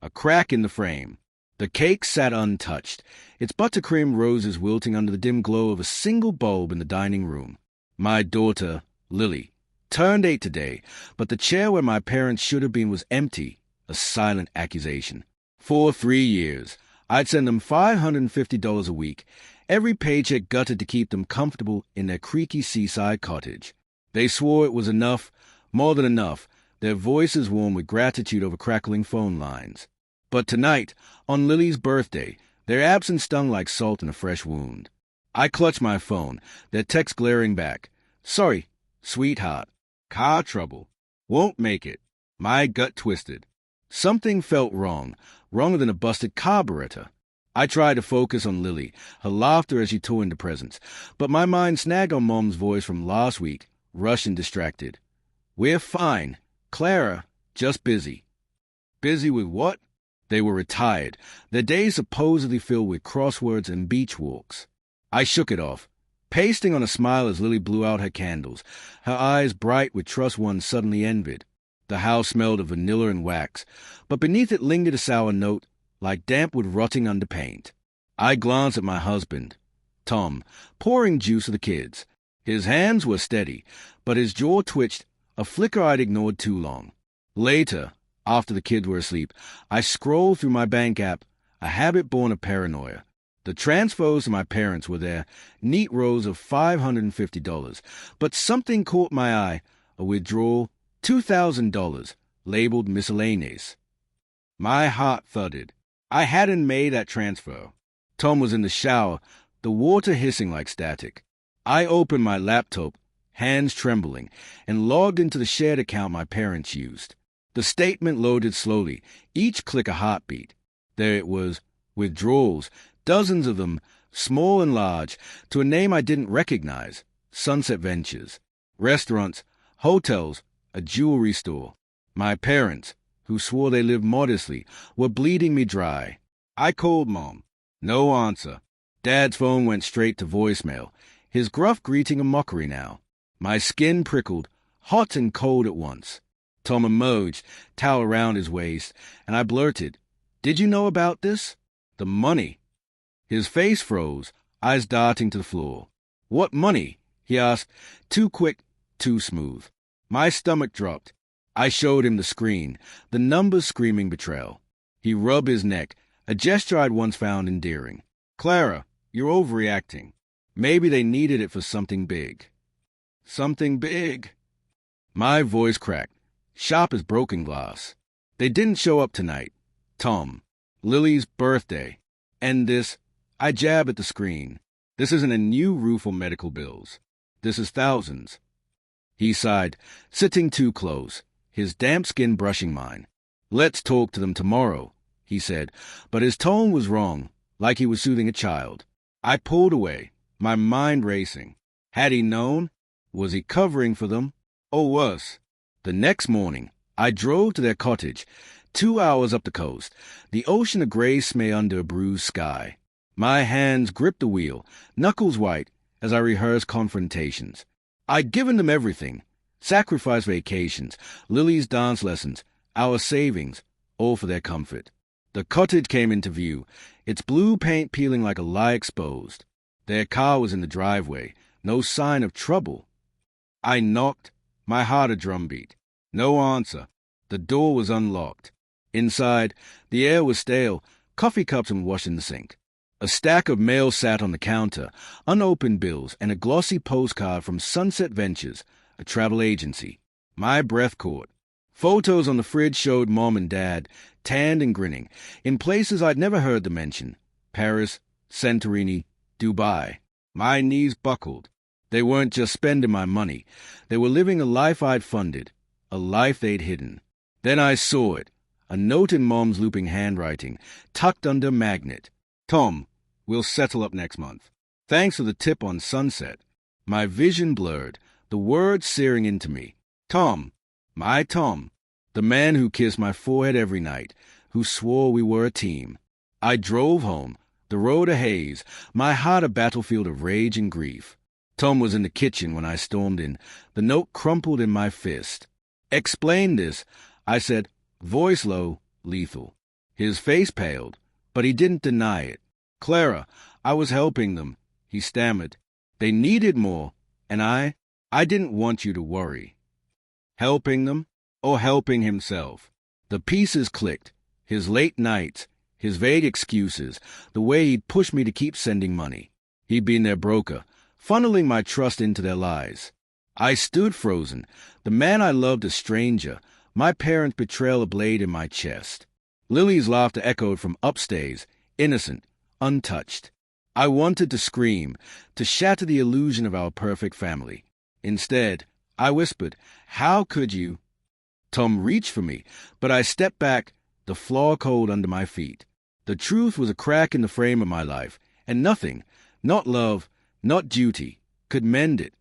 a crack in the frame. The cake sat untouched, its buttercream roses wilting under the dim glow of a single bulb in the dining room. My daughter, Lily, turned 8 today, but the chair where my parents should have been was empty, a silent accusation. For 3 years, I'd send them $550 a week, every paycheck gutted to keep them comfortable in their creaky seaside cottage. They swore it was enough, more than enough, their voices warm with gratitude over crackling phone lines. But tonight, on Lily's birthday, their absence stung like salt in a fresh wound. I clutched my phone, their text glaring back. Sorry, sweetheart. Car trouble. Won't make it. My gut twisted. Something felt wrong, wronger than a busted carburetor. I tried to focus on Lily, her laughter as she tore into presents, but my mind snagged on Mom's voice from last week, rushed and distracted. We're fine. Clara, just busy. Busy with what? They were retired, their days supposedly filled with crosswords and beach walks. I shook it off, pasting on a smile as Lily blew out her candles, her eyes bright with trust one suddenly envied. The house smelled of vanilla and wax, but beneath it lingered a sour note, like damp wood rotting under paint. I glanced at my husband, Tom, pouring juice for the kids. His hands were steady, but his jaw twitched, a flicker I'd ignored too long. Later, after the kids were asleep, I scrolled through my bank app, a habit born of paranoia. The transfers to my parents were there, neat rows of $550, but something caught my eye, a withdrawal, $2,000, labeled miscellaneous. My heart thudded. I hadn't made that transfer. Tom was in the shower, the water hissing like static. I opened my laptop, hands trembling, and logged into the shared account my parents used. The statement loaded slowly, each click a heartbeat. There it was, withdrawals, dozens of them, small and large, to a name I didn't recognize, Sunset Ventures. Restaurants, hotels, a jewelry store. My parents, who swore they lived modestly, were bleeding me dry. I called Mom. No answer. Dad's phone went straight to voicemail, his gruff greeting a mockery now. My skin prickled, hot and cold at once. Tom emerged, towel around his waist, and I blurted, Did you know about this? The money. His face froze, eyes darting to the floor. What money? He asked, too quick, too smooth. My stomach dropped. I showed him the screen, the numbers screaming betrayal. He rubbed his neck, a gesture I'd once found endearing. Clara, you're overreacting. Maybe they needed it for something big. Something big? My voice cracked, sharp as broken glass. They didn't show up tonight. Tom. Lily's birthday. And this, I jab at the screen. This isn't a new roof or medical bills. This is thousands. He sighed, sitting too close, his damp skin brushing mine. Let's talk to them tomorrow, he said, but his tone was wrong, like he was soothing a child. I pulled away, my mind racing. Had he known? Was he covering for them? Or worse? The next morning, I drove to their cottage, 2 hours up the coast, the ocean a gray smay under a bruised sky. My hands gripped the wheel, knuckles white, as I rehearsed confrontations. I'd given them everything. Sacrificed vacations, Lily's dance lessons, our savings, all for their comfort. The cottage came into view, its blue paint peeling like a lie exposed. Their car was in the driveway, no sign of trouble. I knocked, my heart a drumbeat. No answer. The door was unlocked. Inside, the air was stale, coffee cups unwashed in the sink. A stack of mail sat on the counter, unopened bills, and a glossy postcard from Sunset Ventures, a travel agency. My breath caught. Photos on the fridge showed Mom and Dad, tanned and grinning, in places I'd never heard them mention. Paris, Santorini, Dubai. My knees buckled. They weren't just spending my money. They were living a life I'd funded, a life they'd hidden. Then I saw it, a note in Mom's looping handwriting, tucked under magnet. Tom, we'll settle up next month. Thanks for the tip on Sunset. My vision blurred, the words searing into me. Tom, my Tom, the man who kissed my forehead every night, who swore we were a team. I drove home, the road a haze, my heart a battlefield of rage and grief. Tom was in the kitchen when I stormed in, the note crumpled in my fist. Explain this, I said, voice low, lethal. His face paled, but he didn't deny it. "Clara, I was helping them," he stammered. "They needed more, and I didn't want you to worry." Helping them, or helping himself? The pieces clicked. His late nights, his vague excuses, the way he'd pushed me to keep sending money. He'd been their broker, funneling my trust into their lies. I stood frozen, the man I loved a stranger, my parents' betrayal a blade in my chest. Lily's laughter echoed from upstairs, innocent, untouched. I wanted to scream, to shatter the illusion of our perfect family. Instead, I whispered, "How could you?" Tom reached for me, but I stepped back, the floor cold under my feet. The truth was a crack in the frame of my life, and nothing, not love, not duty, could mend it.